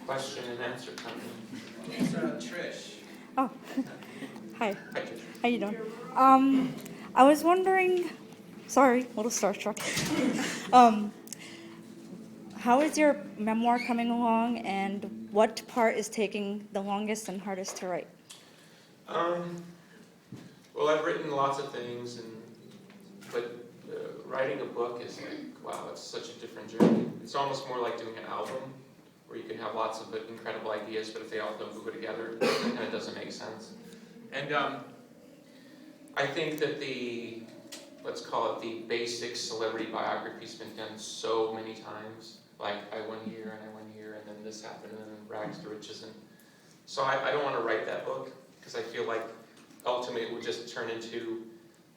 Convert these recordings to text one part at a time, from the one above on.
question and answer time. Trish. Oh, hi. Hi, Trish. How you doing? I was wondering. Sorry, a little starstruck. um, how is your memoir coming along, and what part is taking the longest and hardest to write? Well, I've written lots of things, but writing a book is like, wow, it's such a different journey. It's almost more like doing an album, where you can have lots of incredible ideas, but if they all don't go together, it kind of doesn't make sense. And I think that let's call it the basic celebrity biography's been done so many times. Like, I went here, and I went here, and then this happened, and then rags to riches. And so I don't want to write that book, because I feel like ultimately it would just turn into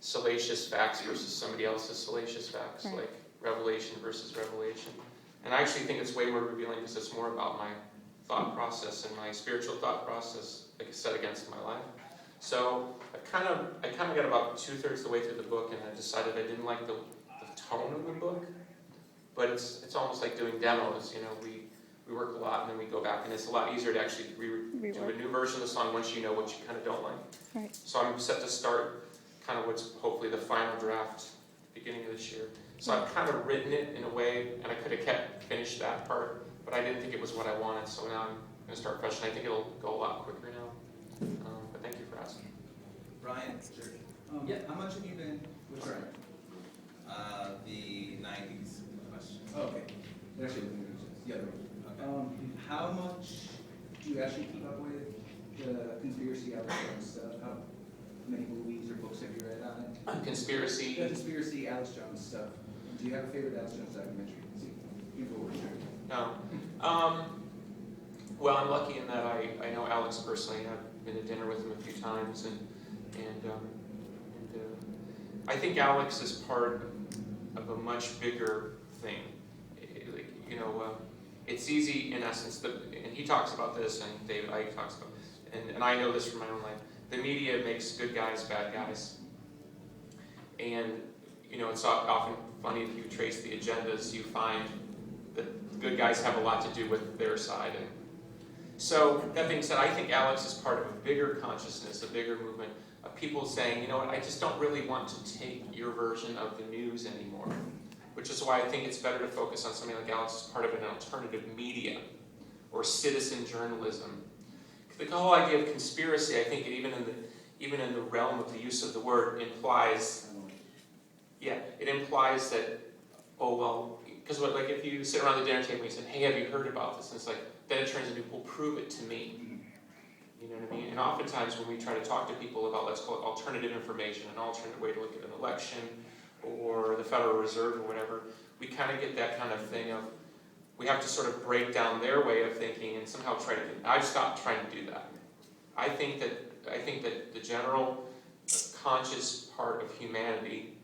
salacious facts versus somebody else's salacious facts, Right. like revelation versus revelation. And I actually think it's way more revealing because it's more about my thought process and my spiritual thought process, like set against my life. So I kind of got about 2/3 the way through the book, and I decided I didn't like the tone of the book. But it's almost like doing demos. You know, we work a lot and then we go back, and it's a lot easier to actually do a new version of the song once you know what you kind of don't like. Right. So I'm set to start kind of what's hopefully the final draft beginning of this year. So I've kind of written it in a way, and I could have finished that part, but I didn't think it was what I wanted, so now I'm going to start fresh, and I think it'll go a lot quicker now. But thank you for asking. Brian. Sure. Yeah, how much have you been with Brian? The 90s question. Oh, okay. It actually wasn't the other one. How much do you actually keep up with the conspiracy Alex Jones stuff? How many movies or books have you read on it? Conspiracy. The conspiracy Alex Jones stuff. Do you have a favorite Alex Jones documentary? No. Well, I'm lucky in that I know Alex personally. I've been to dinner with him a few times, and I think Alex is part of a much bigger thing. It's easy in essence, and he talks about this, and David Icke talks about this, and I know this from my own life. The media makes good guys bad guys, and it's often funny if you trace the agendas, you find that good guys have a lot to do with their side. And so that being said, I think Alex is part of a bigger consciousness, a bigger movement of people saying, you know what, I just don't really want to take your version of the news anymore. Which is why I think it's better to focus on something like Alex as part of an alternative media or citizen journalism. The whole idea of conspiracy, I think, even in the realm of the use of the word, implies that, oh well, because like if you sit around the dinner table and you say, hey, have you heard about this? And it's like, then it turns into, well, prove it to me. You know what I mean? And oftentimes when we try to talk to people about, let's call it alternative information, an alternate way to look at an election, or the Federal Reserve or whatever, we kind of get that kind of thing of, we have to sort of break down their way of thinking and somehow try to, I've stopped trying to do that. I think that the general conscious part of humanity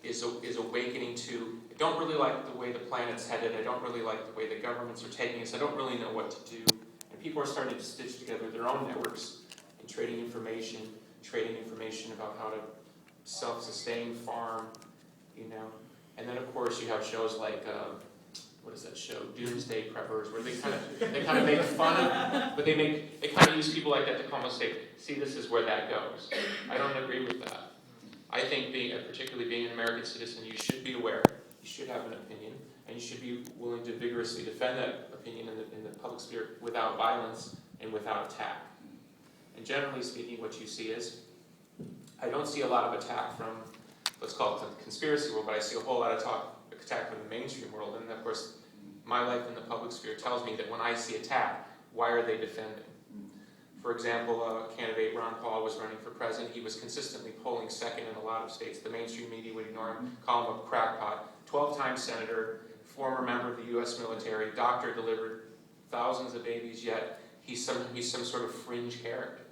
is awakening to, I don't really like the way the planet's headed, I don't really like the way the governments are taking us, I don't really know what to do. And people are starting to stitch together their own networks and trading information about how to self-sustain farm, and then of course you have shows like what is that show, Doomsday Preppers, where they kind of make fun of, but they kind of use people like that to almost say, see, this is where that goes. I don't agree with that. I think particularly being an American citizen, you should be aware, you should have an opinion, and you should be willing to vigorously defend that opinion in the public sphere without violence and without attack. And generally speaking, what you see is, I don't see a lot of attack from, let's call it the conspiracy world, but I see a whole lot of attack from the mainstream world. And of course, my life in the public sphere tells me that when I see attack, why are they defending? For example, candidate Ron Paul was running for president. He was consistently polling second in a lot of states. The mainstream media would ignore him, call him a crackpot. 12-time senator, former member of the U.S. military, doctor, delivered thousands of babies, yet he's some sort of fringe character.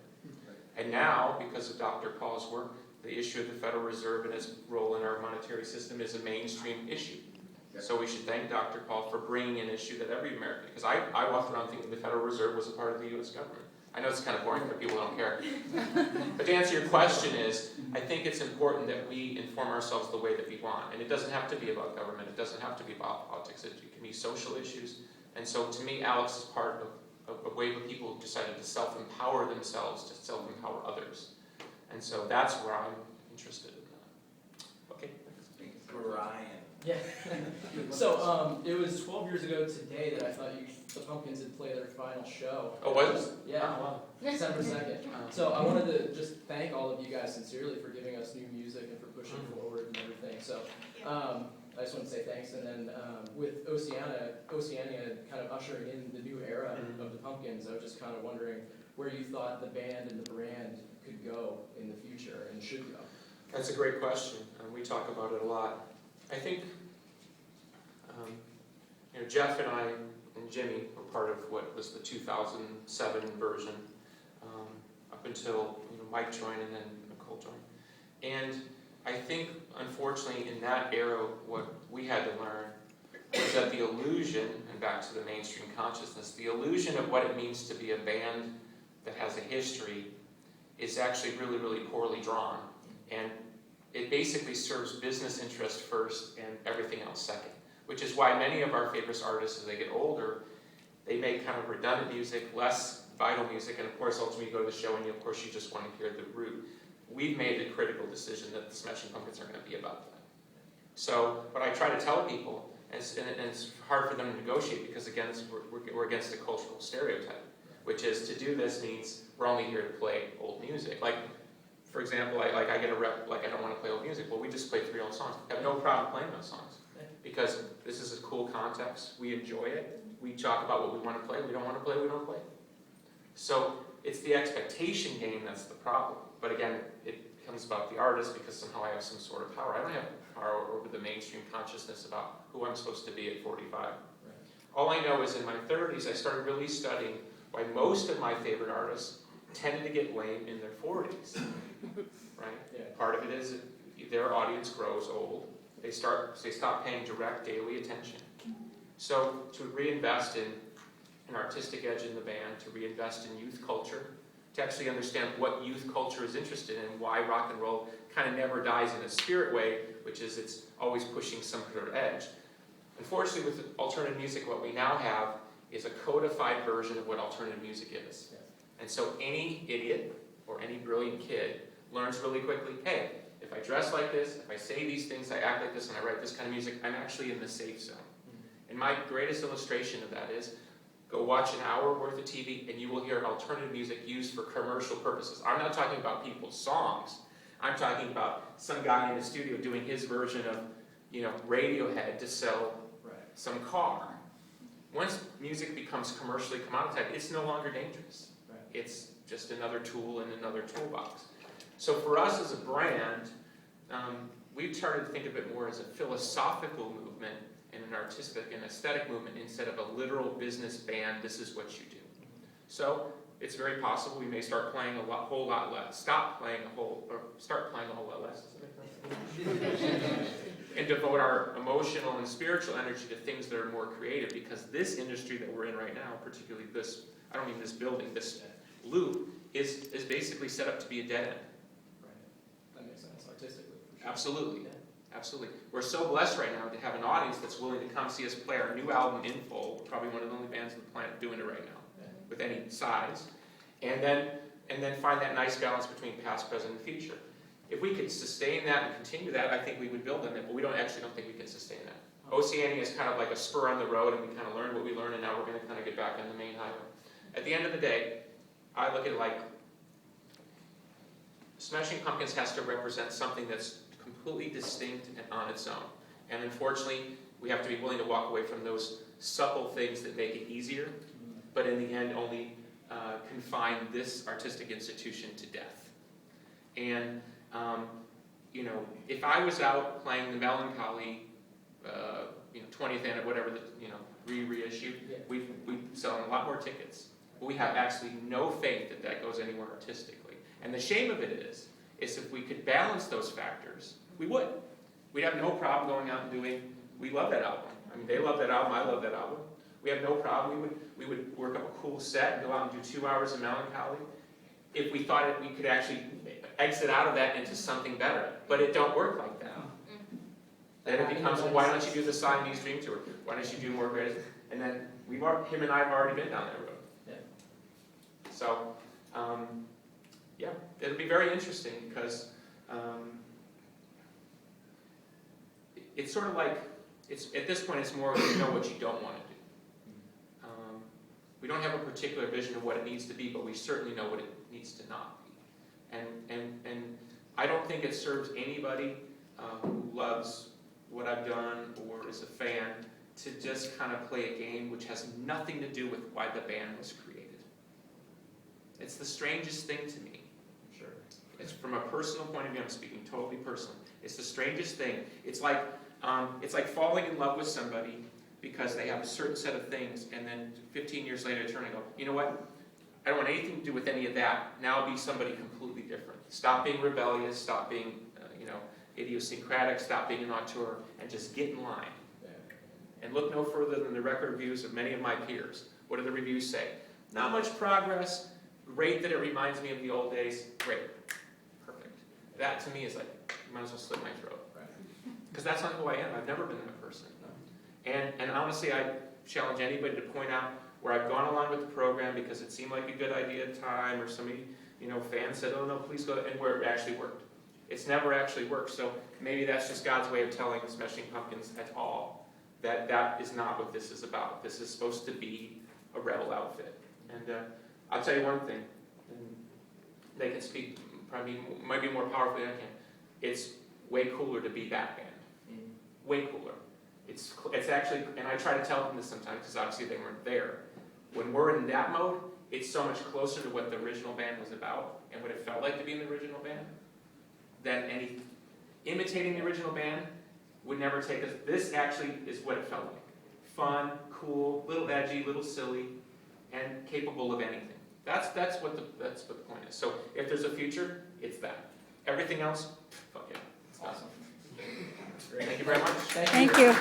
And now, because of Dr. Paul's work, the issue of the Federal Reserve and its role in our monetary system is a mainstream issue. So we should thank Dr. Paul for bringing an issue that every American, because I walked around thinking the Federal Reserve was a part of the U.S. government. I know it's kind of boring, but people don't care. But to answer your question is, I think it's important that we inform ourselves the way that we want. And it doesn't have to be about government. It doesn't have to be about politics. It can be social issues. And so to me, Alex is part of a wave of people who decided to self-empower themselves, to self-empower others. And so that's where I'm interested in that. Okay, thanks. Brian. Yeah. So it was 12 years ago today that I thought the Pumpkins would play their final show. Oh, was it? Yeah. Oh, wow. December 2nd. So I wanted to just thank all of you guys sincerely for giving us new music and for pushing forward and everything. So I just want to say thanks. And then with Oceania kind of ushering in the new era of the Pumpkins, I was just kind of wondering where you thought the band and the brand could go in the future and should go. That's a great question, and we talk about it a lot. I think, Jeff and I and Jimmy were part of what was the 2007 version, up until Mike joined and then Nicole joined. And I think, unfortunately, in that era, what we had to learn was that the illusion, and back to the mainstream consciousness, the illusion of what it means to be a band that has a history is actually really, really poorly drawn. And it basically serves business interest first and everything else second, which is why many of our favorite artists, as they get older, they make kind of redundant music, less vital music, and of course, ultimately you go to the show and of course you just want to hear the root. We've made the critical decision that the Smashing Pumpkins are going to be about that. So what I try to tell people, and it's hard for them to negotiate because again, we're against the cultural stereotype, which is to do this means we're only here to play old music. Like, for example, I get a rep, like I don't want to play old music. Well, we just play 3 old songs. I have no problem playing those songs because this is a cool context. We enjoy it. We talk about what we want to play. We don't want to play, we don't play. So it's the expectation game that's the problem. But again, it comes about the artist because somehow I have some sort of power. I don't have power over the mainstream consciousness about who I'm supposed to be at 45. Right. All I know is in my 30s, I started really studying why most of my favorite artists tended to get lame in their 40s. Right? Yeah. Part of it is their audience grows old. They stop paying direct daily attention. So to reinvest in an artistic edge in the band, to reinvest in youth culture, to actually understand what youth culture is interested in, why rock and roll kind of never dies in a spirit way, which is it's always pushing some sort of edge. Unfortunately, with alternative music, what we now have is a codified version of what alternative music is. Yeah. And so any idiot or any brilliant kid learns really quickly, hey, if I dress like this, if I say these things, I act like this, and I write this kind of music, I'm actually in the safe zone. And my greatest illustration of that is, go watch an hour worth of TV and you will hear alternative music used for commercial purposes. I'm not talking about people's songs. I'm talking about some guy in the studio doing his version of, Radiohead to sell some car. Once music becomes commercially commoditized, it's no longer dangerous. Right. It's just another tool in another toolbox. So for us as a brand, we've started to think of it more as a philosophical movement and an artistic and aesthetic movement instead of a literal business band, this is what you do. So it's very possible we may start playing whole lot less, start playing a whole lot less, and devote our emotional and spiritual energy to things that are more creative, because this industry that we're in right now, particularly this, I don't mean this building, this loop, is basically set up to be a dead end. Right. That makes sense artistically. For sure. Absolutely. Yeah. Absolutely. We're so blessed right now to have an audience that's willing to come see us play our new album in full. We're probably one of the only bands on the planet doing it right now, with any size. And then find that nice balance between past, present, and future. If we could sustain that and continue that, I think we would build on it, but we don't think we can sustain that. Oceania is kind of like a spur on the road, and we kind of learned what we learned, and now we're going to kind of get back on the main highway. At the end of the day, I look at it like Smashing Pumpkins has to represent something that's completely distinct and on its own. And unfortunately, we have to be willing to walk away from those supple things that make it easier, but in the end only confine this artistic institution to death. And, if I was out playing the Melancholy, 20th anniversary, whatever the, reissue, we'd sell a lot more tickets. But we have absolutely no faith that goes anywhere artistically. And the shame of it is if we could balance those factors, we would. We'd have no problem going out and doing, we love that album. I mean, they love that album, I love that album. We have no problem. We would work up a cool set and go out and do 2 hours of Melancholy if we thought we could actually exit out of that into something better. But it don't work like that. Then it becomes, well, why don't you do the Siamese Dream Tour? Why don't you do more greatest? And then him and I have already been down that road. Yeah. So, yeah, it'll be very interesting because it's sort of like, at this point it's more you know what you don't want to do. We don't have a particular vision of what it needs to be, but we certainly know what it needs to not be. And I don't think it serves anybody who loves what I've done or is a fan to just kind of play a game which has nothing to do with why the band was created. It's the strangest thing to me. Sure. It's from a personal point of view, I'm speaking totally personal. It's the strangest thing. It's like falling in love with somebody because they have a certain set of things, and then 15 years later turn and go, you know what? I don't want anything to do with any of that. Now I'll be somebody completely different. Stop being rebellious, stop being, idiosyncratic, stop being an auteur, and just get in line. Yeah. And look no further than the record reviews of many of my peers. What do the reviews say? Not much progress. Great that it reminds me of the old days. Great. Perfect. That to me is like, you might as well slit my throat. Because that's not who I am. I've never been that person. And honestly, I challenge anybody to point out where I've gone along with the program because it seemed like a good idea at the time, or somebody, fans said, oh no, please go, and where it actually worked. It's never actually worked, so maybe that's just God's way of telling Smashing Pumpkins at all that that is not what this is about. This is supposed to be a rebel outfit. And I'll tell you one thing, and they can speak probably might be more powerfully than I can. It's way cooler to be that band. Way cooler. It's actually, and I try to tell them this sometimes because obviously they weren't there. When we're in that mode, it's so much closer to what the original band was about and what it felt like to be in the original band than any imitating the original band would never take us. This actually is what it felt like. Fun, cool, little edgy, little silly, and capable of anything. That's what the point is. So if there's a future, it's that. Everything else, fuck it. Awesome. Thank you very much. Thank you.